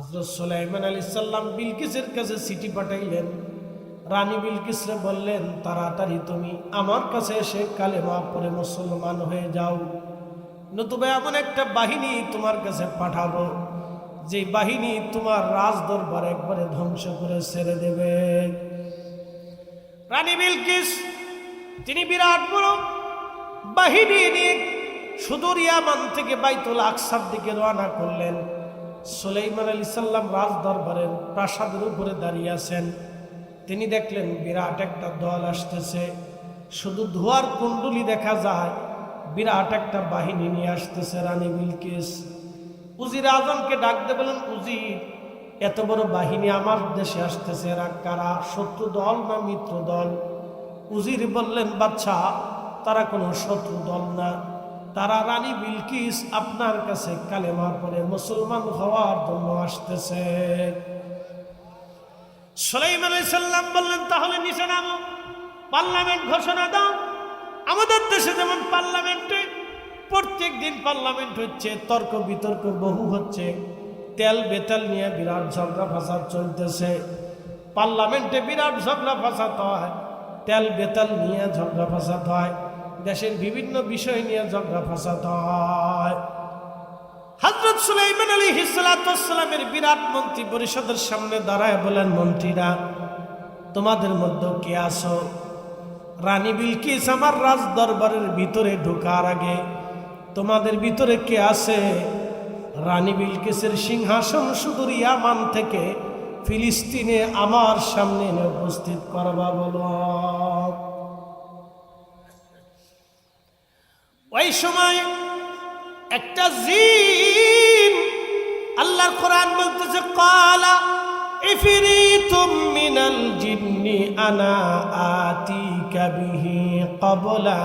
হযরত সুলাইমান আলাইহিস সালাম বিলকিসের কাছে চিঠি পাঠাইলেন। রানী বিলকিসরে বললেন, তাড়াতাড়ি তুমি আমার কাছে এসে কালেমা পড়ে মুসলমান হয়ে যাও, নতুবা এমন একটা বাহিনী তোমার কাছে পাঠাবো যে বাহিনী তোমার রাজ দরবার একবারে ধ্বংস করে ছেড়ে দেবে। রানী বিলকিস তিনি বিরাট বড় বাহিনী নিয়ে সুদূর ইয়ামান থেকে বাইতুল আকসার দিকে রওনা করলেন। সুলাইমান আলাইহিস সালাম রাজ দরবারের প্রাসাদের উপরে দাঁড়িয়ে আছেন। তিনি দেখলেন বিরাট একটা দল আসতেছে, শুধু ধোয়ার কুণ্ডলি দেখা যায়, বিরাট একটা বাহিনী নিয়ে আসতেছে। রানী বিলকিস উজির আজমকে ডাক দিয়ে বলেন, উজির, এত বড় বাহিনী আমার দেশে আসতেছে, এরা কারা? শত্রু দল না মিত্র দল? উজির বললেন, বাদশা, তারা কোনো শত্রু দল না, তারা রানী বিলকিস আপনার কাছে কালেমা পড়ে মুসলমান হওয়ার জন্য আসতেছে। সুলাইমান আলাইহিস সালাম বললেন, তাহলে নিচে নামো, পার্লামেন্ট ঘোষণা দাও। আমাদের দেশে যেমন পার্লামেন্টে প্রত্যেক দিন পার্লামেন্ট হচ্ছে, তর্ক বিতর্ক বহু হচ্ছে, তেল বেতাল নিয়ে বিরাট ঝগড়া ফাসাদ চলতেছে। পার্লামেন্টে বিরাট ঝগড়া ফাসাদ হয়, তেল বেতাল নিয়ে ঝগড়া ফাসাদ হয়, দেশের বিভিন্ন বিষয় নিয়ে ঝগড়া ফাসাদ হয়। হযরত সুলাইমান আলাইহিস সালামের বিরাট মন্ত্রী পরিষদের সামনে দাঁড়ায় বলেন, মন্ত্রীরা, তোমাদের মধ্যে কে আছো? রানী বিলকিস আমার রাজ দরবারের ভিতরে ঢোকার আগে তোমাদের ভিতরে কে আছে? রানী বিলকিসের সিংহাসন সুদূর ইয়ামান থেকে ফিলিস্তিনে আমার সামনে এনে উপস্থিত করবা বলো। ওই সময় একটা জিন, আল্লাহর কোরআন বলতেছে, ক্বালা ইফরিতুম মিনাল জিন্নি আনা আতিকা বিহি ক্বাবলা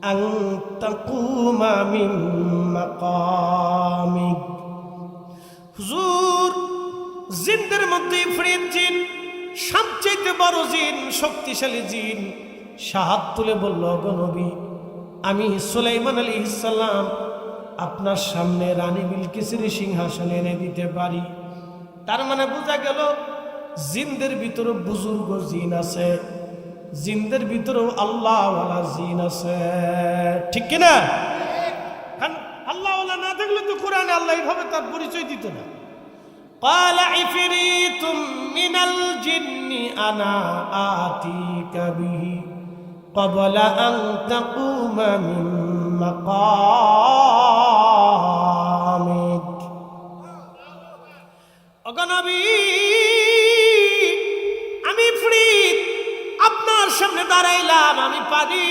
আন তাকুমা মিন মাকামিক। হুজুর, জিনদের মধ্যে ইফরিত জিন সবচেয়ে বড় জিন, শক্তিশালী জিন, হাত তুলে বলল, গো নবী, আমি সুলাইমান আলাইহিস সালাম আপনার সামনে রানী বিলকিসের সিংহাসনে এনে দিতে পারি। তার মানে বোঝা গেল জিনদের ভিতরে বুজুর্গ জিন আছে, জিনদের ভিতরেও আল্লাহওয়ালা জিন আছে, ঠিক কিনা? আল্লাহওয়ালা না থাকলে তো কোরআনে আল্লাহ এইভাবে তার পরিচয় দিত না। ক্বালা ইফরিতুম মিনাল জিন্নি আনা আতিকা বিহি ক্বাবলা আন তাকুমা মিন মাকামিক। ওগো নবী, আমি ইফরিত আপনার সামনে দাঁড়াইলাম, আমি পারি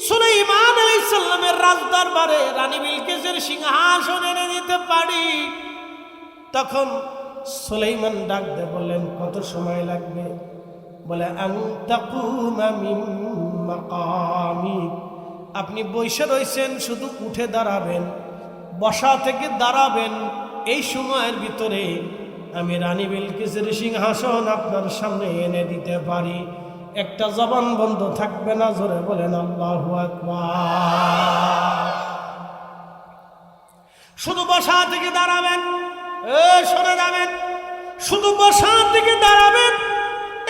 সুলাইমান আলাইহিস সালামের রাজ দরবারে রানী বিলকিসের সিংহাসন এনে দিতে পারি। তখন সুলাইমান ডাক দিয়ে বললেন, কত সময় লাগবে? বলে, আন তাকুমা মিন মাকামিক, আপনি বসে রয়েছেন, শুধু উঠে দাঁড়াবেন, বসা থেকে দাঁড়াবেন, এই সময়ের ভিতরে আমি রানী বিলকিসের সিংহাসন আপনার সামনে এনে দিতে পারি। একটা জবান বন্ধ থাকবে না, জোরে বলেন আল্লাহু আকবার। শুধু বসা থেকে দাঁড়াবেন, সরে যাবেন, শুধু বসা থেকে দাঁড়াবেন,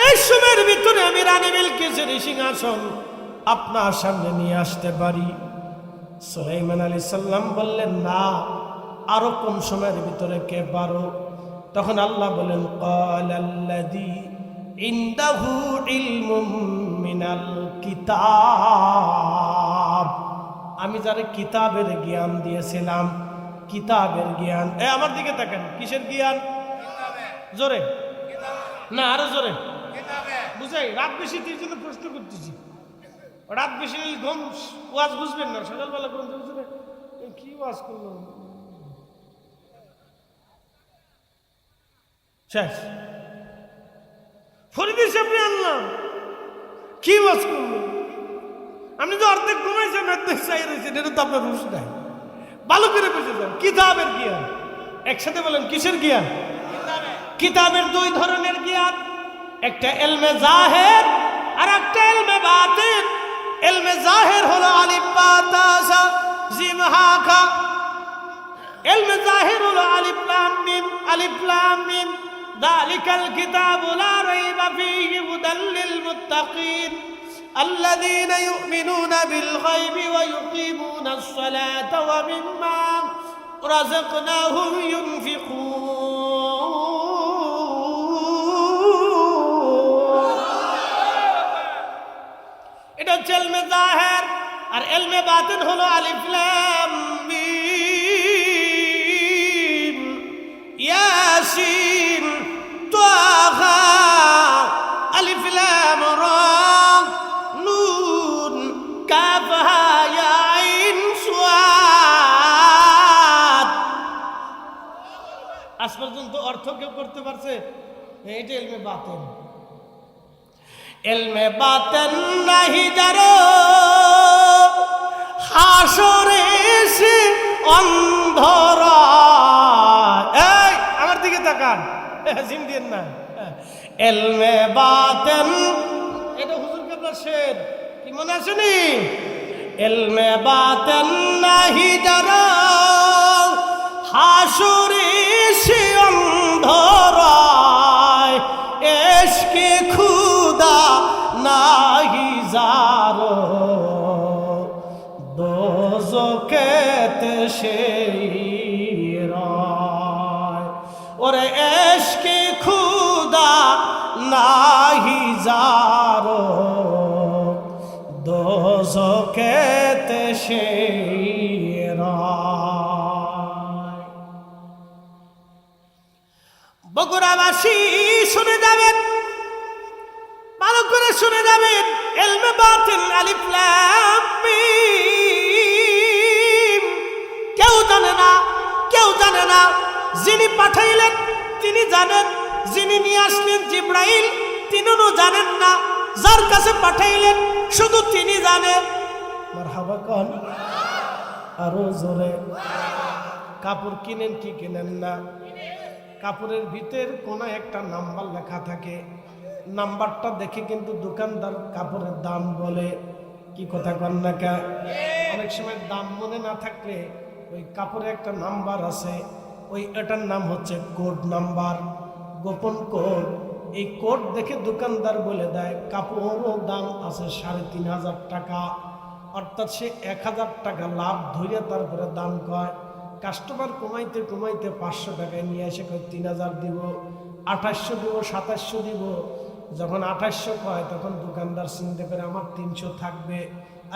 এই সময়ের ভিতরে আমি রানী বিলকিসের সিংহাসন আপনার সামনে নিয়ে আসতে পারি। সুলাইমান আলাইহিস সালাম বললেন, না, আরো কম সময়ের ভিতরে কে পারো? তখন আল্লাহ বলেন, ক্বালাল্লাযী ইনদাহু ইলমুম মিনাল কিতাব, আমি যারে কিতাবের জ্ঞান দিয়েছিলাম, কিতাবের জ্ঞান। আমার দিকে তাকান, কিসের জ্ঞান? জোরে না, আরো জোরে বুঝাই। রাত বেশি দিয়ে জন্য প্রশ্ন করতেছি, রাত বেশি ঘুম, ওয়াজ বুঝবেন না, সকালবেলা ঘুম বুঝবেন কি ওয়াজ করলো, শেষ। ফরিদের সামনে আনলাম, কি ওয়াজ করলো? আপনি তো অর্ধেক ঘুমাইছেন, অর্ধেক চাই রয়েছেন, এটা তো আপনার রুশ নাই। ভালো করে বুঝে যান, কিতাবের জ্ঞান। একসাথে বলেন, কিসের জ্ঞান? কিতাবের দুই ধরনের জ্ঞান, একটা ইলমে জাহির আর একটা ইলমে বাতিন। ইলমে জাহির হলো আলিফ বা তা সা জিম হা খা, ইলমে জাহির হলো আলিফ লাম মিম, আলিফ লাম মিম। যালিকাল কিতাবু লা রাইবা ফীহি হুদাল লিল মুত্তাকিন الذين يؤمنون بالغيب ويقيمون الصلاة ومما رزقناهم ينفقون এটা হচ্ছে ইলমে জাহির। আর ইলমে বাতিন হলো আলিফ লাম মিম ইয়াসিন তাহা আলিফ লাম রা আজ পর্যন্ত অর্থ কেউ করতে পারছে? এইটা ইলমে বাতিন। ইলমে বাতিন নাহি যারো হাসরে এসে অন্ধর। এই আমার দিকে তাকান, জিম দিয়েন না। ইলমে বাতিন এটা হুজুর কেবলার শের, কি মনে আসেনি? ইলমে বাতিন নাহি যারো হাসরে এসে অন্ধরায়, এশকে খুদা নাহি যারো দোজখেতে সেই রায়। ওরে এশকে খুদা নাহি যারো দোজখেতে সেই রায়। বগুড়াবাসী শুনে যাবেন, ভালো করে শুনে যাবেন। ইলমে বাতিন আলিফ লাম মিম। কেউ জানে না, কেউ জানে না। যিনি পাঠাইলেন তিনি জানেন, যিনি নিয়ে আসলেন জিবরাইল তিনিও জানেন না, যার কাছে পাঠাইলেন শুধু তিনি জানেন। মারহাবা কোন আরো জোরে। কাপড় কিনেন কি কিনেন না? কাপড়ের ভিতর কোন একটা নাম্বার লেখা থাকে, নাম্বারটা দেখে কিন্তু দোকানদার কাপড়ের দাম বলে। কি কথা কন না কা? অনেক সময় দাম মনে না থাকলে ওই কাপড়ে একটা নাম্বার আছে, ওই এটার নাম হচ্ছে কোড নাম্বার, গোপন কোড। এই কোড দেখে দোকানদার বলে দেয় কাপড়ও দাম আছে ৩৫০০ টাকা, অর্থাৎ সে ১০০০ টাকা লাভ ধরে তারপরে দাম কয়। কাস্টমার কমাইতে কমাইতে ৫০০ টাকায় নিয়ে এসে কয় ৩০০০ দিব, ২৮০০ দিব, ২৭০০ দিব। যখন ২৮০০ কয় তখন দোকানদার চিন্তা করে আমার ৩০০ থাকবে,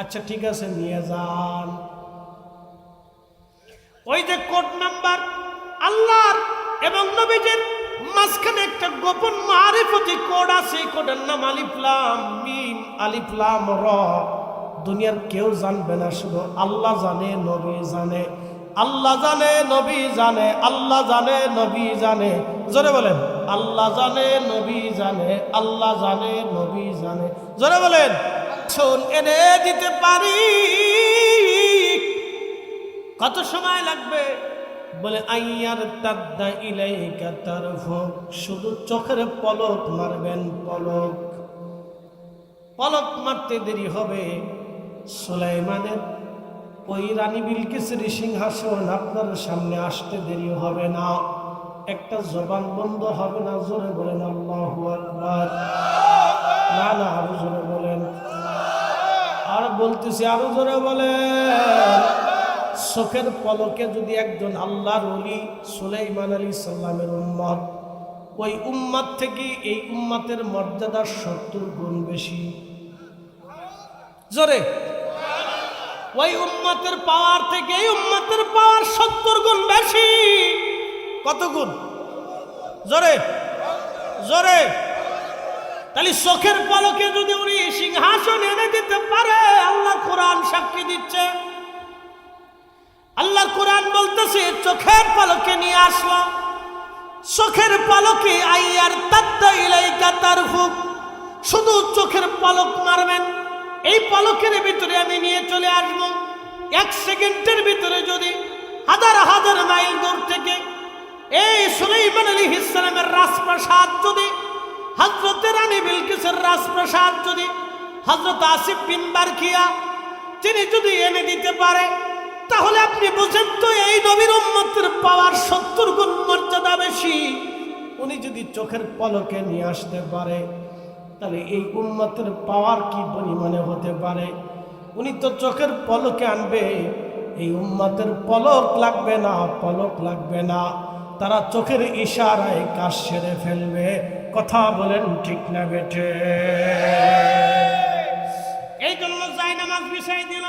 আচ্ছা ঠিক আছে নিয়ে যান। ওই যে কোড নাম্বার, আল্লাহর এবং নবীজির মাঝখানে একটা গোপন মারিফতি কোড আছে। কোডের নাম আলিফ লাম মিম, আলিফ লাম র। দুনিয়ার কেউ জানবে না, শুধু আল্লাহ জানে, নবী জানে। আল্লাহ জানে, নবী জানে, আল্লাহ জানে, নবী জানে। জোরে বলেন আল্লাহ জানে, নবী জানে, আল্লাহ জানে, নবী জানে। জোরে বলেন শোন এনে দিতে পারি। কত সময় লাগবে? বলে আইয়ার তাদ্দা ইলাইকা তারফুক, শুধু চোখের পলক মারবেন, পলক। পলক মারতে দেরি হবে। সুলাইমানের ওই রানী বিলকিসের সিংহাসন আপনার সামনে আসতে দেরি হবে না, একটা জবান বন্ধ হবে না। জোরে বলেন আল্লাহু আকবার। না না আরো জোরে বলেন। আর বলতেছি আরো জোরে বলেন। চোখের পলকে যদি একজন আল্লাহর ওলি সুলাইমান আলাইহিস সালামের উম্মত, ওই উম্মত থেকে এই উম্মতের মর্যাদা ৭০ গুণ বেশি। জোরে ওই উম্মতের পাওয়ার থেকে এই উম্মতের পাওয়ার ৭০ গুণ বেশি। কত গুণ? জোরে জোরে। তাহলে চোখের পলকে যদি উনি সিংহাসন এনে দিতে পারে, আল্লাহ কোরআন সাক্ষী দিচ্ছে। আল্লাহ কোরআন বলতেছে চোখের পলকে নিয়ে আসলো। চোখের পলকে আইয়ার তাদ্দা ইলাইকা তারফুক, শুধু চোখের পলক মারবেন, এই পলকের ভিতরে আমি নিয়ে চলে আসব। ১ সেকেন্ডের ভিতরে যদি হাজার হাজার মাইল দূর থেকে এই সুলাইমান আলাইহিস সালামের রাজপ্রাসাদ, যদি হযরত রানী বিলকিসের রাজপ্রাসাদ, যদি হযরত আসিফ বিন বারকিয়া তিনি যদি এনে দিতে পারে, তাহলে আপনি বুঝেন তো এই নবীর উম্মতের পাওয়ার 70 গুণ মর্যাদা বেশি। উনি যদি চোখের পলকে নিয়ে আসতে পারে তাহলে এই উম্মতের পাওয়ার কি পরিমাণে হতে পারে। উনি তো চোখের পলকে আনবে, এই উম্মতের পলক লাগবে না, পলক লাগবে না, তারা চোখের ইশারায় কাজ সেরে ফেলবে। কথা বলেন ঠিক না বেঠে? এই জন্য জায়নামাজ বিছাই দিল,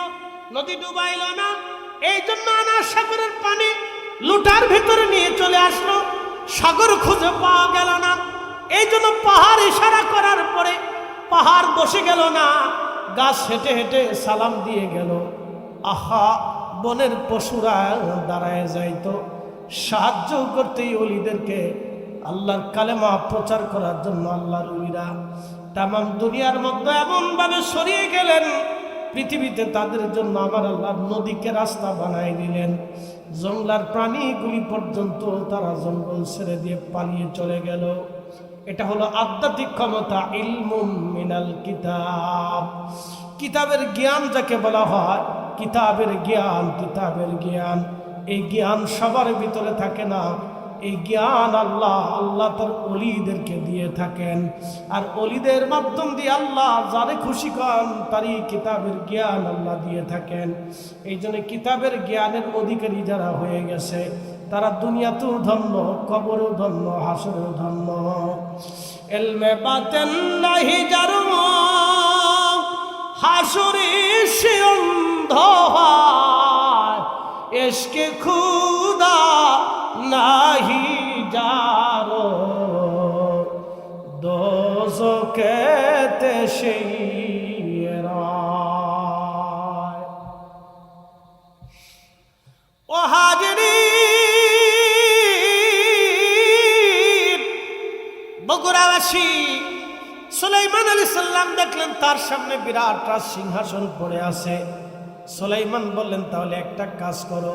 নদী ডুবাইল না। এই জন্য আনার সাগরের পানি লুটার ভিতরে নিয়ে চলে আসলো, সাগর খুঁজে পাওয়া গেল না। এই জন্য পাহাড় ইশারা করার পরে পাহাড় বসে গেল না, গাছ হেঁটে হেঁটে সালাম দিয়ে গেল। আহা, বনের পশুরা দাঁড়ায় যাইতো সাহায্য করতেই অলিদেরকে আল্লাহর কালেমা প্রচার করার জন্য। আল্লাহর অলিরা তামাম দুনিয়ার মধ্যে এমন ভাবে ছড়িয়ে গেলেন, পৃথিবীতে তাদের জন্য আমার আল্লাহ নদীকে রাস্তা বানাই দিলেন। জঙ্গলার প্রাণীগুলি পর্যন্ত তারা জঙ্গল ছেড়ে দিয়ে পালিয়ে চলে গেল। এটা হলো আধ্যাত্মিক ক্ষমতা, ইলমুম মিনাল কিতাব। কিতাবের জ্ঞান যাকে বলা হয়, কিতাবের জ্ঞান, কিতাবের জ্ঞান। এই জ্ঞান সবার ভিতরে থাকে না, এই জ্ঞান আল্লাহ তার অলিদেরকে দিয়ে থাকেন। আর অলিদের মাধ্যম দিয়ে আল্লাহ যারে খুশি করেন তারই কিতাবের জ্ঞান আল্লাহ দিয়ে থাকেন। এই জন্য কিতাবের জ্ঞানের অধিকারী যারা হয়ে গেছে তারা দুনিয়াতেও ধন্য, কবরও ধন্য, হাসরেও ধন্য। ইলমে বাতিন নাহি যার হাসরে সে অন্ধ হয়, ইশকে খুদা নাহি যারো দোজখেতে সেই রায়। ও হাজিরিন, বগুড়াবাসী সুলাইমান আলাইহিস সালাম দেখলেন তার সামনে বিরাট রাজ সিংহাসন পড়ে আছে। সুলাইমান বললেন, তাহলে একটা কাজ করো,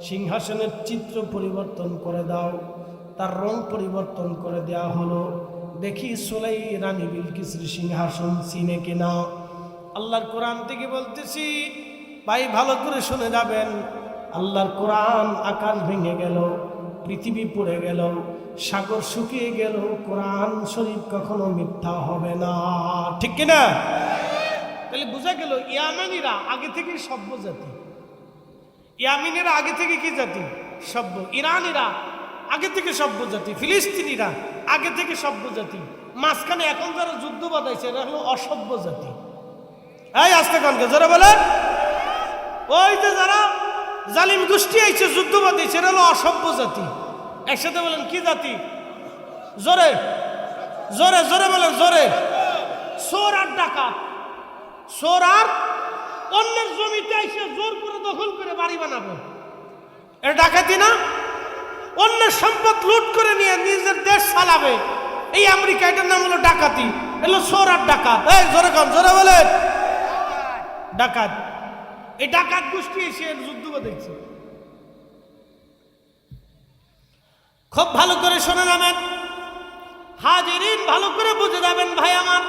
সিংহাসনের চিত্র পরিবর্তন করে দাও। তার রং পরিবর্তন করে দেওয়া হলো। দেখি রানী বিলকিসের সিংহাসন চিনে কিনা। আল্লাহর কোরআন থেকে বলতেছি ভাই, ভালো করে শুনে যাবেন। আল্লাহর কোরআন, আকাশ ভেঙে গেল, পৃথিবী পড়ে গেল, সাগর শুকিয়ে গেল, কোরআন শরীফ কখনো মিথ্যা হবে না। ঠিক কিনা? তাহলে বোঝা গেল ইয়ামানিরা আগে থেকে সভ্য জাতি। ইয়ামিনেরা আগে থেকে কি জাতি? সভ্য। ইরানিরা আগে থেকে সভ্য জাতি। ফিলিস্তিনিরা আগে থেকে সভ্য জাতি। মাঝখানে এখন যারা যুদ্ধ বাঁধাইছে এরা হলো অসভ্য জাতি। এই আস্তে কানকে যারা বলে, ওই যে যারা জালিম গোষ্ঠী আইছে যুদ্ধ বাঁধাইছে এরা হলো অসভ্য জাতি। একসাথে বলেন কি জাতি? জোরে জোরে জোরে বলেন, জোরে। চোর আর ডাকাত। চোর আর অন্যের জমিতে এসে জোর করে দখল করে বাড়ি বানাবে, এটা ডাকাতি না? অন্যের সম্পদ লুট করে নিয়ে নিজের দেশ চালাবে, এই আমেরিকা, এটার নাম হলো ডাকাতি। এলো চোর আর ডাকাত। এই জোরে কম, জোরে বলে ডাকাত। এই ডাকাত গোষ্ঠী এসে যুদ্ধ দেখছে। খুব ভালো করে শুনে যাবেন হাজিরিন, ভালো করে বুঝে যাবেন ভাই আমার।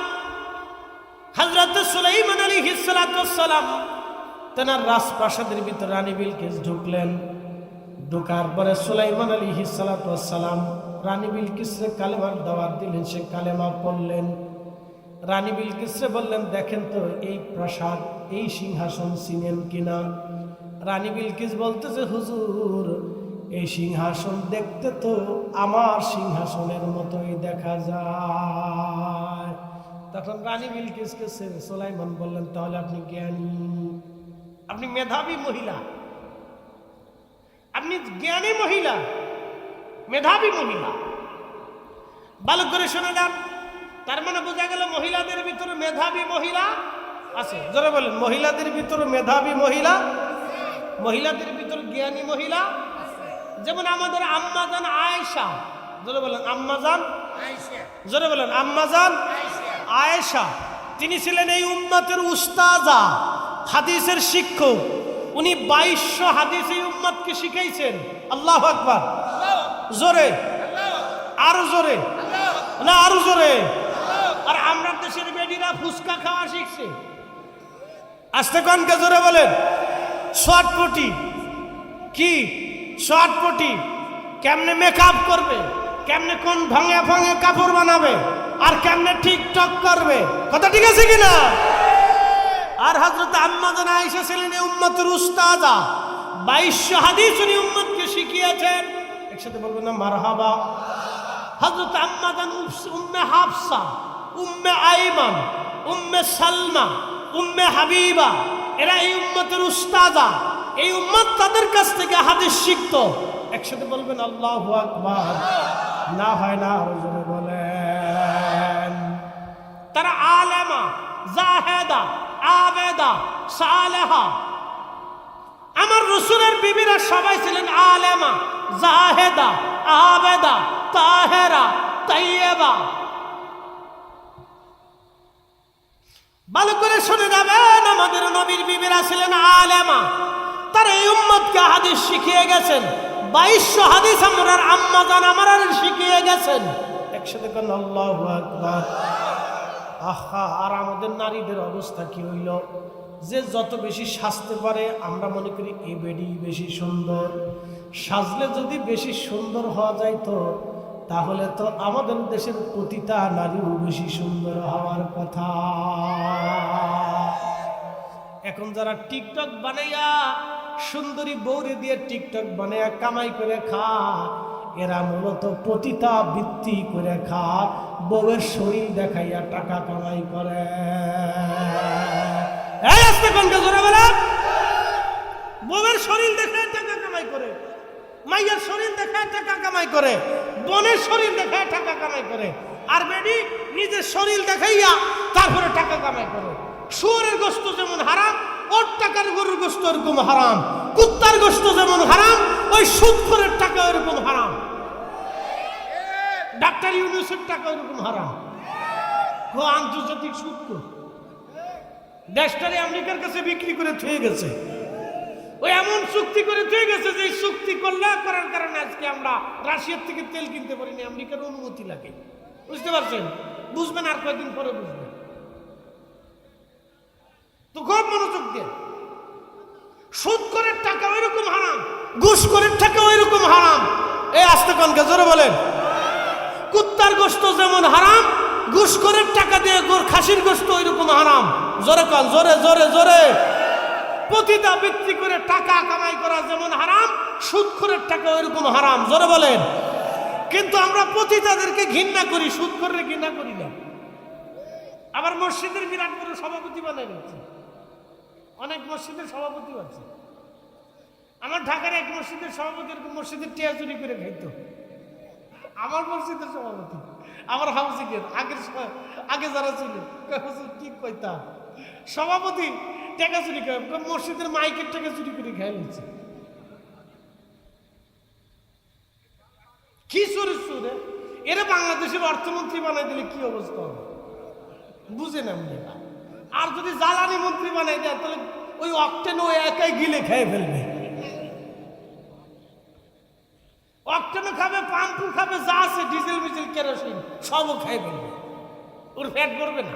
হযরত সুলাইমান আলাইহিস সালাতু ওয়াস সালাম তেনার রাজপ্রাসাদের ভিতরে রানী বিলকিস ঢুকলেন। ঢোকার পরে সুলাইমান আলাইহিস সালাতু ওয়াস সালাম রানী বিলকিসকে কালেমার দাওয়াত দিলেন। সে কালেমা পড়লেন। রানী বিলকিসকে বললেন, দেখেন তো এই প্রাসাদ, এই সিংহাসন চিনেন কিনা? রানী বিলকিস বলতেছে, হুজুর এই সিংহাসন দেখতে তো আমার সিংহাসনের মতোই দেখা যায়। তখন রানী বিলকিসকে সুলাইমান বললেন, তাহলে আপনি জ্ঞানী, আপনি মেধাবী মহিলা, আপনি জ্ঞানী মহিলা, মেধাবী মহিলা। ভালো করে শুনে যান। তার মানে বোঝা গেল মহিলাদের ভিতরে মেধাবী মহিলা আছে। জোরে বলেন, মহিলাদের ভিতরে মেধাবী মহিলা, মহিলাদের ভিতরে জ্ঞানী মহিলা। যেমন আমাদের আম্মাজান আয়েশা। জোরে বলেন আম্মাজান আয়েশা। জোরে বলেন আম্মাজান আয়েশা। তিনি ছিলেন এই উম্মতের উস্তাজা, হাদিসের শিক্ষক। উনি 2200 হাদিস এই উম্মতকে শিখাইছেন। আল্লাহু আকবার। জোরে, আরো জোরে, না আরো জোরে। আর আমরা দেশের বেডিরা ফুচকা খাওয়া শিখছে। আস্তে কনকে জোরে বলেন, শর্টপটি। কি শর্টপটি, কেমনে মেকআপ করবে, কেমনে কোন ভাঙে ভাঙে কাপড় বানাবে, আর কেমনে টিকটক করবে। কথা ঠিক আছে কিনা? আর হযরত আম্মা জান আয়েশা ছিলেন উম্মতের উস্তাদা, 2200 হাদিস উনি উম্মতকে শিখিয়েছেন। একসাথে বলবেন না মারহাবা। হযরত আম্মা জান উম্মে হাফসা, উম্মে আইমান, উম্মে সালমা, উম্মে হাবিবা, এরা এই উম্মতের উস্তাদা। এই উম্মত তাদের কাছ থেকে হাদিস শিখতো। একসাথে বলবেন আল্লাহু আকবার। না হয় না, আরো জোরে বলেন। তারা আলেমা, জাহেদা, আবেদা, সালেহা। আমার রাসূলের বিবিরা সবাই ছিলেন আলেমা, জাহেদা, আবেদা, তাহেরা, তাইয়্যিবা। ভালো করে শুনে যাবেন, আমাদের নবীর বিবিরা ছিলেন আলেমা। তারা এই উম্মতকে হাদিস শিখিয়ে গেছেন। 2200 হাদিস আমরার আম্মা জান আমাদের শিখিয়ে গেছেন। একসাথে কোন আল্লাহু আকবার। আহা, আর আমাদের নারীদের অবস্থা কি হইল? যে যত বেশি সাজতে পারে আমরা মনে করি এই বেডি বেশি সুন্দর। সাজলে যদি বেশি সুন্দর হওয়া যায় তো তাহলে তো আমাদের দেশের প্রতিটা নারীও বেশি সুন্দর হওয়ার কথা। এখন যারা টিকটক বানাইয়া সুন্দরী বউরে দিয়ে টিকটক বানাইয়া কামাই করে খায়, এরা মূলত পতিতা বৃত্তি করে খায়, বউয়ের শরীর দেখাইয়া টাকা কামাই করে। এই আস্তে কোনটা জোরে বলে, বউয়ের শরীর দেখায় টাকা কামাই করে, মাইয়ের শরীর দেখায় টাকা কামাই করে, বোনের শরীর দেখায় টাকা কামাই করে, আর বেডি নিজের শরীর দেখাইয়া তারপরে টাকা কামাই করে। শুয়োরের গোশত যেমন হারাম, ওট টাকার গরুর গোশত এরকম হারাম। কুত্তার গোশত যেমন হারাম, ওই সুদখোরের টাকা এরকম হারাম। ডাক্তার ইউনূসের টাকা এরকম হারাম। ও আন্তর্জাতিক সুদখোর, দেশটারে আমেরিকার কাছে বিক্রি করে থুয়ে গেছে। ওই এমন চুক্তি করে থুয়ে গেছে যে চুক্তি করার কারণে আজকে আমরা রাশিয়ার থেকে তেল কিনতে পারিনি, আমেরিকার অনুমতি লাগে। বুঝতে পারছেন? বুঝবেন আর কয়েকদিন পরে বুঝবেন। তো খুব মনোযোগ দিয়ে, সুদখোরের টাকা ওইরকম হারাম, ঘুষখোরের টাকা ওইরকম হারাম। এই আস্তে কনকে জোরে বলেন। কুত্তার গোশত যেমন হারাম, ঘুষখোরের টাকা দিয়ে খাসির গোশত ওইরকম হারাম। জোরে কন, জোরে জোরে জোরে। পতিতা বিক্রি করে টাকা কামাই করা যেমন হারাম, সুদখোরের টাকা ওইরকম হারাম। জোরে বলেন। কিন্তু আমরা পতিতাদেরকে ঘৃণা করি, সুদখোরের ঘৃণা করি না। আবার মসজিদের বিরাট বড় সভাপতি বানাই নিচ্ছে, অনেক মসজিদের সভাপতি আছে। আমার ঢাকার এক মসজিদের সভাপতি এরকম মসজিদের টিয়া চুরি করে খাইত। আমার মসজিদের সভাপতি, আমার হাউজিংয়ের আগে যারা ছিল ঠিক কইতা, সভাপতি টাকা চুরি করে, মসজিদের মাইকের টাকা চুরি করে খাই নিচ্ছে। কি চুরি চুরে, এরা বাংলাদেশের অর্থমন্ত্রী বানাই দিলে কি অবস্থা হবে বুঝেন আপনি। আর যদি জ্বালানি মন্ত্রী বানাই দেয় তাহলে ওই অক্টেন ও একাই গিলে খেয়ে ফেলবে। অক্টেনও খাবে, পাম্পু খাবে, যা আছে ডিজেল মিজেল কেরোসিন সবও খেয়ে ফেলবে। ওর ফ্যাট পড়বে না,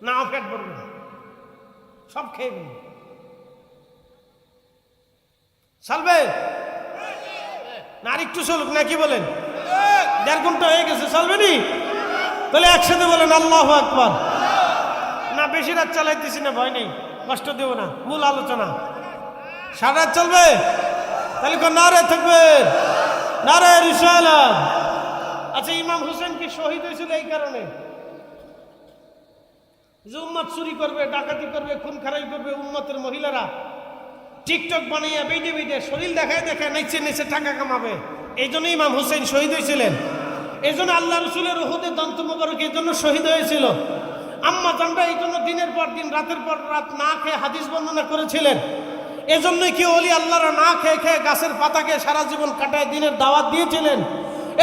না ফ্যাট পড়বে না, সব খেয়ে ফেলবে। চলবে না? আর একটু চলুক নাকি বলেন? 1.5 ঘন্টা হয়ে গেছে, চলবে নি? তাহলে একসাথে বলেন আল্লাহু আকবার। না বেশি রাত চালাইতেছি না, ভয় নেই, কষ্ট দেব না। মূল আলোচনা সারা রাত চলবে। তাহলে নারে থাকবে, নারে রিসালাত। আচ্ছা, ইমাম হোসেন কি শহীদ হয়েছিল এই কারণে যে উম্মত চুরি করবে, ডাকাতি করবে, খুন খারাই করবে, উম্মতের মহিলারা টিকটক বানাইয়া বেডে বেডে শরীর দেখায় দেখায় নিচে নিচে টাকা কামাবে। এই জন্য ইমাম হোসেন শহীদ হয়েছিলেন। এই জন্য আল্লাহ রসুলের উহুদের দন্ত মোবারক এই জন্য শহীদ হয়েছিল। আম্মা জানরা এই জন্য দিনের পর দিন রাতের পর রাত না খেয়ে হাদিস বর্ণনা করেছিলেন। এজন্যই কি ওলি আল্লাহরা না খেয়ে খেয়ে গাছের পাতাকে সারা জীবন কাটায় দিনের দাওয়াত দিয়েছিলেন।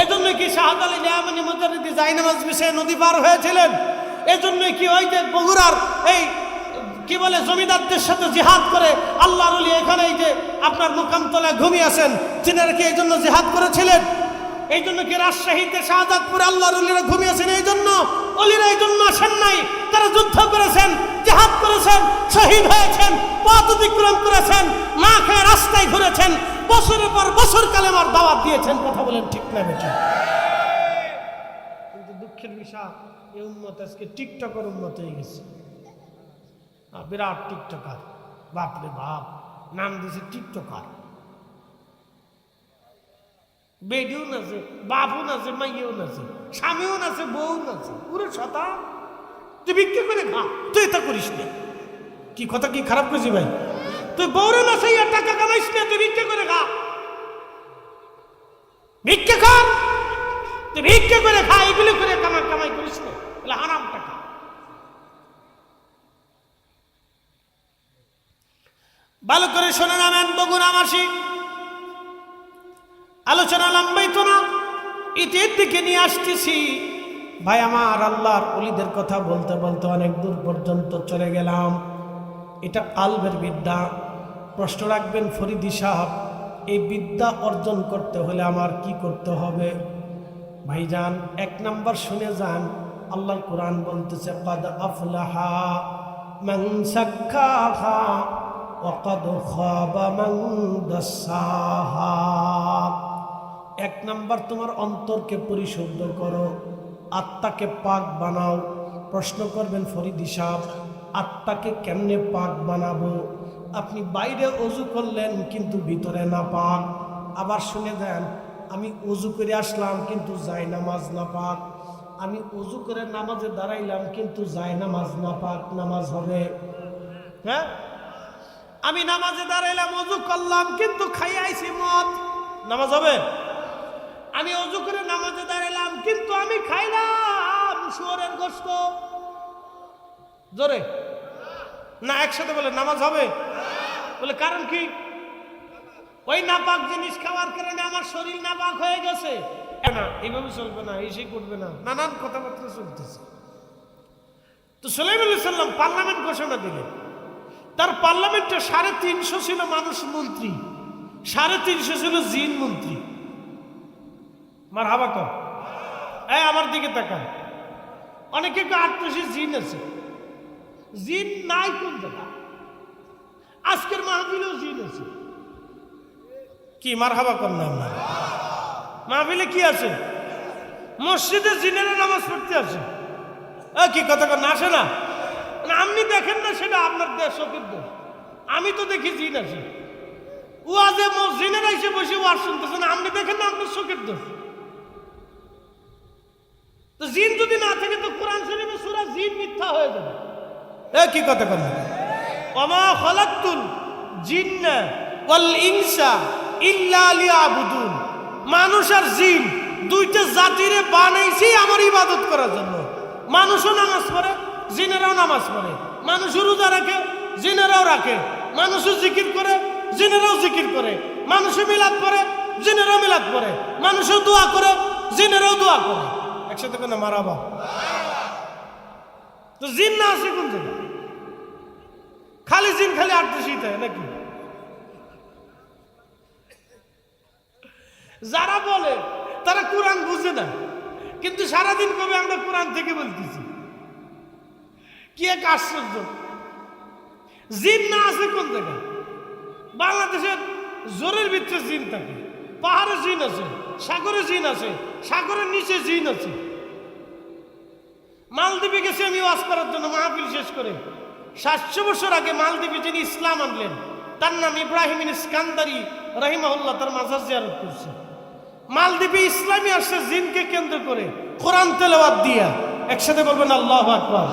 এজন্যই কি শাহাদ আলী নিয়ামনি মুজাদ্দিদি জায়নামাজ বিছায় নদী পার হয়েছিলেন। এজন্যই কি ওই যে বগুড়ার এই কি বলে জমিদারদের সাথে জিহাদ করে আল্লাহর ওলি এখানে এই যে আপনার মুকামতলায় ঘুমিয়ে আছেন, তিনারা কি এই জন্য জিহাদ করেছিলেন? এই জন্য কি রাজশাহীতে শাহজাদপুরে আল্লাহর ওলিরা ঘুমিয়েছেন? এই জন্য ওলিরা এই জন্য আসেন নাই। তারা যুদ্ধ করেছেন, জিহাদ করেছেন, শহীদ হয়েছেন, পথ অতিক্রম করেছেন, না খেয়ে রাস্তায় ঘুরেছেন, বছরের পর বছর কালেমার দাওয়াত দিয়েছেন। কথা বলেন ঠিক না বেঠিক? কিন্তু দুঃখের বিষয়, এই উম্মত আজকে টিকটকের উম্মত হয়ে গেছে। বিরাট টিকটকার, বাপরে বাপ, নাম দিয়েছে টিকটকার। বেডিও নাচে, বাপও নাচে, মাইয়েও নাচে, স্বামীও নাচে, বউ নাচে, পুরো শতা। তুই ভিক্ষা করে খা, তুই এটা করিস না। কি কথা কি খারাপ করছি ভাই? তুই বউরে নাচাই আর টাকা কামাইস না, তুই ভিক্ষা করে খা। ভিক্ষা খা, তুই ভিক্ষা করে খা, এগুলো করে কামাই করিস না, এগুলো হারাম টাকা। ভালো করে শোনে নামেন বগুড়াবাসী, আলোচনা লম্বাইতো না, ইতির দিকে নিয়ে আসতেছি। ভাই আমার, আল্লাহর ওলিদের কথা বলতে বলতে অনেক দূর পর্যন্ত চলে গেলাম। এটা কালবের বিদ্যা। প্রশ্ন রাখবেন ফরিদি সাহেব, এই বিদ্যা অর্জন করতে হলে আমার কি করতে হবে? ভাইজান, এক নাম্বার শুনে যান। আল্লাহর কোরআন বলতেছে, ক্বাদ আফলাহা মান যাক্কাহা ওয়া ক্বাদ খাবা মান দাসসাহা। এক নাম্বার, তোমার অন্তরকে পরিশুদ্ধ করো, আত্মাকে পাক বানাও। প্রশ্ন করবেন ফরিদি সাহেব, আত্মাকে কেমনে পাক বানাবো? আপনি বাইরে ওযু করলেন কিন্তু ভিতরে না পাক। আবার শুনে দেন, আমি ওযু করে আসলাম কিন্তু যাই নামাজ না পাক। আমি ওযু করে নামাজে দাঁড়াইলাম কিন্তু যাই নামাজ না পাক, নামাজ হবে? হ্যাঁ, আমি নামাজে দাঁড়াইলাম, ওযু করলাম কিন্তু খাই আইছি মদ, নামাজ হবে? আমি ওযু করে নামাজে দাঁড়াইলাম কিন্তু আমি খাইলাম শুয়োরের গোশত, জোরে না একসাথে বলে নামাজ হবে? বলে কারণ কি? ওই নাপাক জিনিস খাওয়ার কারণে আমার শরীর নাপাক হয়ে গেছে। না, এইভাবে চলবে না, এসে করবে না, নানান কথাবার্তা চলতেছে। তো সুলাইমান আলাইহিস সালাম পার্লামেন্ট ঘোষণা দিলেন। তার পার্লামেন্টে 350 ছিল মানুষ মন্ত্রী, 350 ছিল জিন মন্ত্রী। মারহাবা কর, এই আমার দিকে তাকান। অনেকে 38 জিন আছে, জিন নাই কোন জায়গা? আজকের মাহফিলেও জিন আছে। কি মারহাবা কর না? আপনার মাহফিলে কি আছে? মসজিদে জিনেরা নামাজ পড়তে আছে। কি কথা কর না? আসে না? আপনি দেখেন না, সেটা আপনার চোখের দোষ। আমি তো দেখি জিন আছে, ওয়াজে জিনেরা এসে বসে ওয়াজ শুনতেছেন, আপনি দেখেন না, আপনার চোখের দোষ। তো জিন যদি না থাকে তো কোরআন শরীফে সূরা জিন মিথ্যা হয়ে যাবে। কি কথা কর না? ওমা খালাকতুল জিন্না ওয়াল ইনসা ইল্লা লিয়াবুদুন। মানুষ আর জিন দুইটা জাতিরে বানাইছি আমার ইবাদত করার জন্য। মানুষও নামাজ পড়ে, জিনেরাও নামাজ পড়ে। মানুষও রোজা রাখে, জিনেরাও রাখে। মানুষও জিকির করে, জিনেরাও জিকির করে। মানুষও মিলাদ পড়ে, জিনেরাও মিলাদ পড়ে। মানুষও দোয়া করে, জিনেরাও দোয়া করে। একসাথে কেন মারাবা? তো জিন না আছে কোন জায়গায়? খালি জিন, খালি 38 নাকি? যারা বলে তারা কোরআন বুঝে না, কিন্তু সারাদিন কবে আমরা কোরআন থেকে বলতেছি। কি এক আশ্চর্য! জিন না আছে কোন জায়গায়? বাংলাদেশের জোরের ভিতরে জিন থাকে, পাহাড়ে জিন আছে, সাগরে জিন আছে, সাগরের নিচে জিন আছে। মালদ্বীপে গেছি আমি ওয়াজ করার জন্য, মাহফিল শেষ করে। 700 বছর আগে মালদ্বীপে যিনি ইসলাম আনলেন তার নাম ইব্রাহিম ইস্কান্দারি রাহিমাহুল্লাহ, তার মাজার জিয়ারত করছে। মালদ্বীপে ইসলামী আসছে জিনকে কেন্দ্র করে, কোরআন তেলাওয়াত দিয়া। একসাথে বলবেন আল্লাহু আকবার।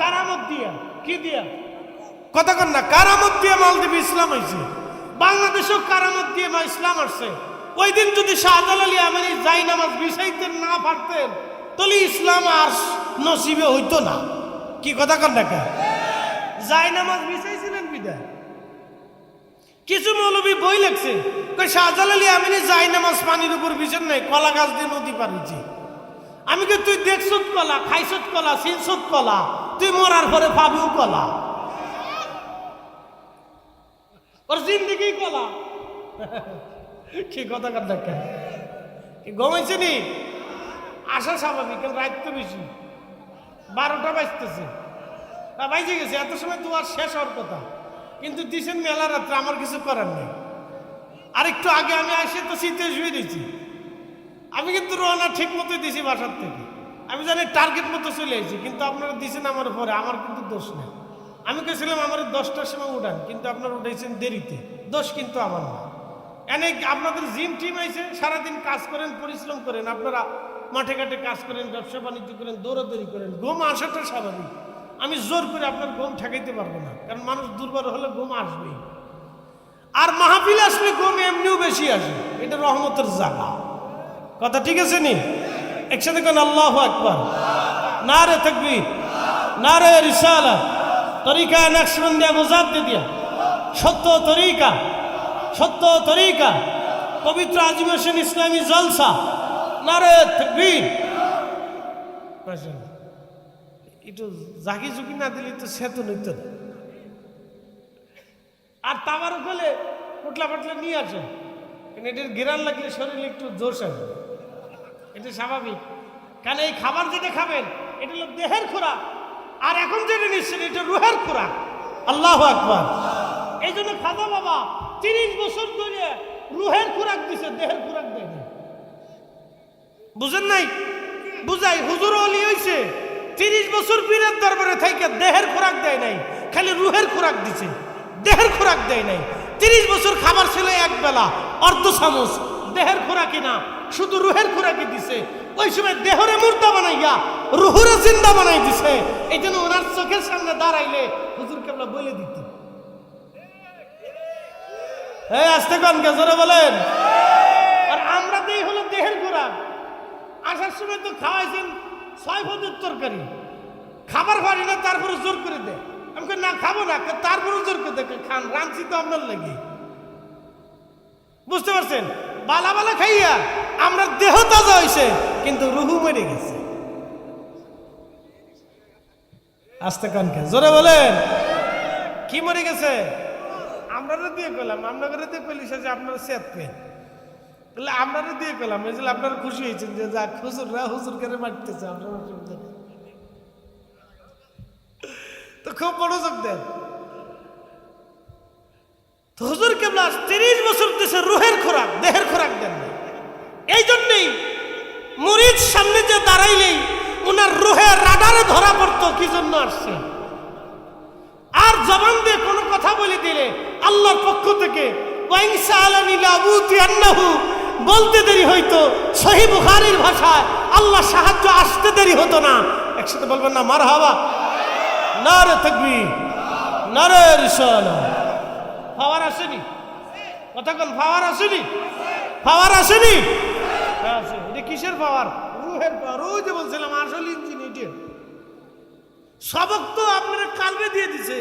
কারামত দিয়া। কি দিয়া? কথা কন না? কারামত দিয়ে মালদ্বীপে ইসলাম হয়েছে। বাংলাদেশেও কারামত দিয়ে ইসলাম আসছে। ওই দিন যদি শাহজালাল ইয়ামানি যাই নামাজ বিছাইতেন না পারতেন, তাহলে ইসলাম আর নসিবে হইতো না। কি কথা কন না? যাই নামাজ বিছাইছিলেন বিদায়। কিছু মৌলবী বই লেখছে, শাহজালাল ইয়ামানি যাই নামাজ পানির উপর বিছেন নাই, কলা গাছ দিয়ে নদী পারিছি। আমি কে তুই দেখছত কলা, খাইছত কলা, চিনছত কলা, তুই মরার পরে পাবিও কলা। ওর জিন্দিগি কলা। কি কথা কন না? ঘুমাইছে নি? আসা স্বাভাবিক, রাত তো বেশি, 12টা বাজতেছে, বাইজে গেছে। এত সময় দুয়ার শেষ হওয়ার কথা, কিন্তু দিছেন মেলা রাত্রে, আমার কিছু করার নেই। আর একটু আগে আমি আসে তো শীতে শুয়ে দিয়েছি। আমি কিন্তু রওনা ঠিক মতো দিছি বাসার থেকে, আমি জানি টার্গেট মতো চলে আসছি, কিন্তু আপনারা দিছেন আমার পরে, আমার কিন্তু দোষ নেই। আমি কেছিলাম আমার 10টার সময় উঠান, কিন্তু আপনারা উঠেছেন দেরিতে, দোষ কিন্তু আমার না। এনে আপনাদের জিম টিম আইছে, সারাদিন কাজ করেন, পরিশ্রম করেন, আপনারা মাঠে ঘাটে কাজ করেন, ব্যবসা বাণিজ্য করেন, দৌড়াদৌড়ি করেন, ঘুম আসাটা স্বাভাবিক। আমি জোর করে আপনার ঘুম ঠেকাইতে পারবো না, কারণ মানুষ দুর্বল হলে ঘুম আসবেই। আর মাহফিল আসলে ঘুম এমনিও বেশি আসে, এটা রহমতের জায়গা। কথা ঠিক আছে নি? একসাথে কোন আল্লাহু আকবার, নারে তাকবীর, নারে রিসালাত, তরিকা নকশবন্দিয়া মুজাদ্দিদিয়া, সত্য তরিকা, সত্য তরিকা, পবিত্র আজিমেশন ইসলামী জলসা, নারে তাকবীর। একটু জাগি জুগি না দিলে তো সে তো নইত না। আর তাবারও গেলে পোটলা পাটলা নিয়ে আসেন, কারণ এটার গিরান লাগলে শরীরে একটু জোশ আসবে, এটা স্বাভাবিক। কারণ এই খাবার যেটা খাবেন এটা হলো দেহের খোরাক, আর এখন যেটা নিচ্ছেন এটা রুহের খোরাক। আল্লাহু আকবার। এই জন্য খাজা বাবা 30 বছর ধরে রুহের খোরাক দিছে, দেহের খোরাক দেয় না। বুঝেন নাই? বুঝাই, হুজুর ওলি হইছে 30 বছর পীরের দরবারে থেকে দেহের খোরাক দেয় নাই, খালি রুহের খোরাক দিছে, দেহের খোরাক দেয় নাই। 30 বছর খাবার ছিল এক বেলা অর্ধ চামচ, দেহের খোরাকি না, শুধু রুহের খোরাকি দিছে। ওই সময় দেহরে মুর্দা বানাইয়া রুহুরে জিন্দা বানাই দিছে। এই জন্য ওনার চোখের সামনে দাঁড়াইলে হুজুর কেবলা বলে দিত, এই আস্তে কান কে জোরে বলেন। আর আমরা দেই হলো দেহের খোরাক। আসার সময় তো খাওয়াইছেন 6 পদের তরকারি, খাবার পারি না, তারপরে জোর করে দেয়। আমি না খাবো না, তারপরে জোর করে দেখে খান, রাঁধছি তো আপনার লাগে। বুঝতে পারছেন? বালা বালা খাইয়া আমরা দেহ তাজা হয়েছে, কিন্তু রুহু মরে গেছে। আস্তে কানকে জোরে বলেন, কি মরে গেছে? আমরা দিয়ে পেলাম, আপনাদের দিয়ে পেলি সে যে আপনারা সেত পেন, তাহলে আমরা দিয়ে পেলাম, এই যে আপনারা খুশি হয়েছেন যে যাক হুজুররা হুজুর করে মারতেছে, আপনারা তো খুব মনোযোগ দেন। হুজুর কেবলা 30 বছর দেশে রুহের খোরাক, দেহের খোরাক দেন না। এই জন্যই মুরিদ সামনে যে দাঁড়াইলেই ওনার রুহের রাডারে ধরা পড়তো কি জন্য আসছে। আর জবান দিয়ে কোনো কথা বলে দিলে আল্লাহর পক্ষ থেকে বলতে দেরি হইতো, সহিহ বুখারীর ভাষায় আল্লাহ সাহায্য আসতে দেরি হতো না। একসাথে বলবেন না মারহাবা, নারে তাকবীর, নারে রিসালাত। পাওয়ার আসেনি? কথা কোন পাওয়ার আসেনি? পাওয়ার আসেনি? এটা কিসের পাওয়ার? রুহের পাওয়ার। ওই যে বলছিলাম আসল ইঞ্জিন এটা। সবক তো আপনারা কালবে দিয়ে দিছে,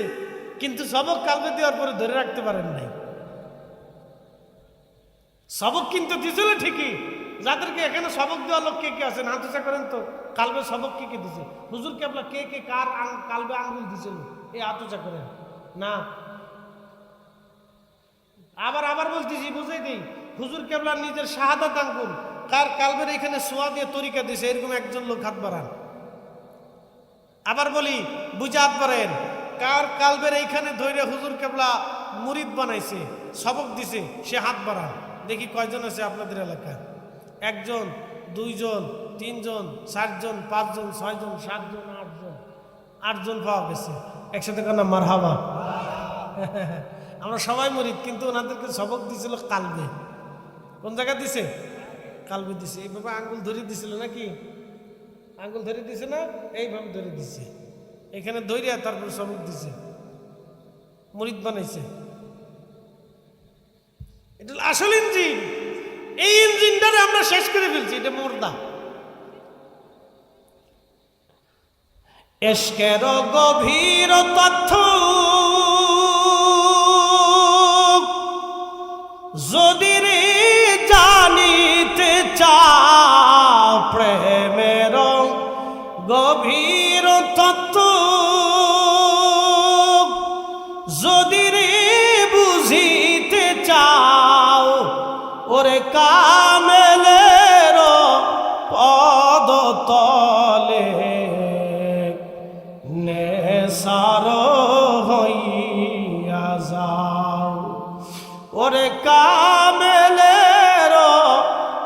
কিন্তু সবক কালবে দেওয়ার পরে ধরে রাখতে পারেন নাই। সবক কিন্তু দিছিল ঠিকই, যাদেরকে এখানে সবক দেওয়া লোক কে কে আছেন হাত উঁচা করেন তো। কালবে সবক কে কে দিছে? হুজুর কেবলা কে কে কার কালবে আঙ্গুল দিছিল, এই হাত উঁচা করেন না। আবার আবার বলতেছি, বুঝাই দিই, হুজুর কেবলা নিজের শাহাদাত আঙ্গুল কার কালবের এখানে সোয়া দিয়ে তরিকা দিছে, এরকম একজন লোক হাত বাড়ান। আবার বলি, বুঝে হাত বাড়েন, কার কালবের এইখানে ধৈর্য হুজুর কেবলা মুরিদ বানাইছে, সবক দিছে, সে হাত বাড়ান। দেখি কয়জন আছে আপনাদের এলাকায়? 1 জন, 2 জন, 3 জন, 4 জন, 5 জন, 6 জন, 7 জন, 8 জন। 8 জন পাওয়া গেছে। একসাথে কেন মারহাবা। আমরা সবাই মুরিদ, কিন্তু ওনাদেরকে সবক দিছিল কালবে। কোন জায়গা দিছে? কালবে দিছে। এইভাবে আঙ্গুল ধরে দিছিল নাকি? আঙ্গুল ধরে দিছে না? এইভাবে ধরে দিছে, এখানে ধরিয়া তারপর সবক দিছে, মুরিদ বানাইছে। এটা আসল ইঞ্জিন। এই ইঞ্জিনটারে আমরা শেষ করে ফেলছি, এটা মুর্দা। এশকের গভীর তথ্য যদি রে জানিতে চাও, প্রেমের গভীর তত্ত্ব যদি রে বুঝিতে চাও, ওরে কামেলের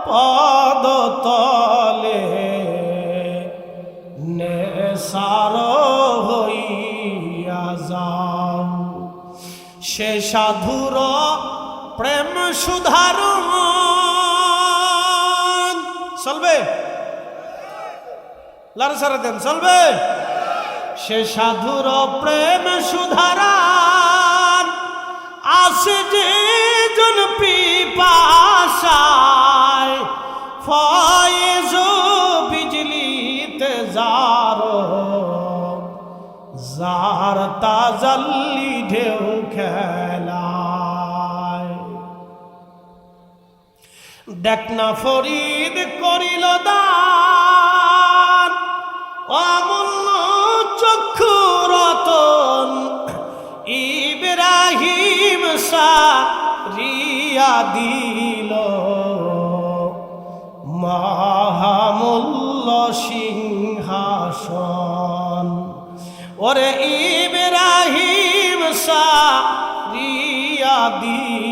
পদতলে নেশার হইয়া যাও। সে সাধুর প্রেম সুধার চলবে, লাড়াচাড়া দেন, চলবে। সে সাধুর প্রেম সুধারান আসে যে জন পিপাসায়, ফয়েজ বিজলিতে যার যার তাজাল্লি ঢেউ খেলায়। দেখ না ফরিদ করিল দান, অমূল্য চক্ষু রতন ইব্রাহিম সারিয়া দিল মহামূল্য সিংহাসন। ওরে ইব্রাহিম সারিয়া দিল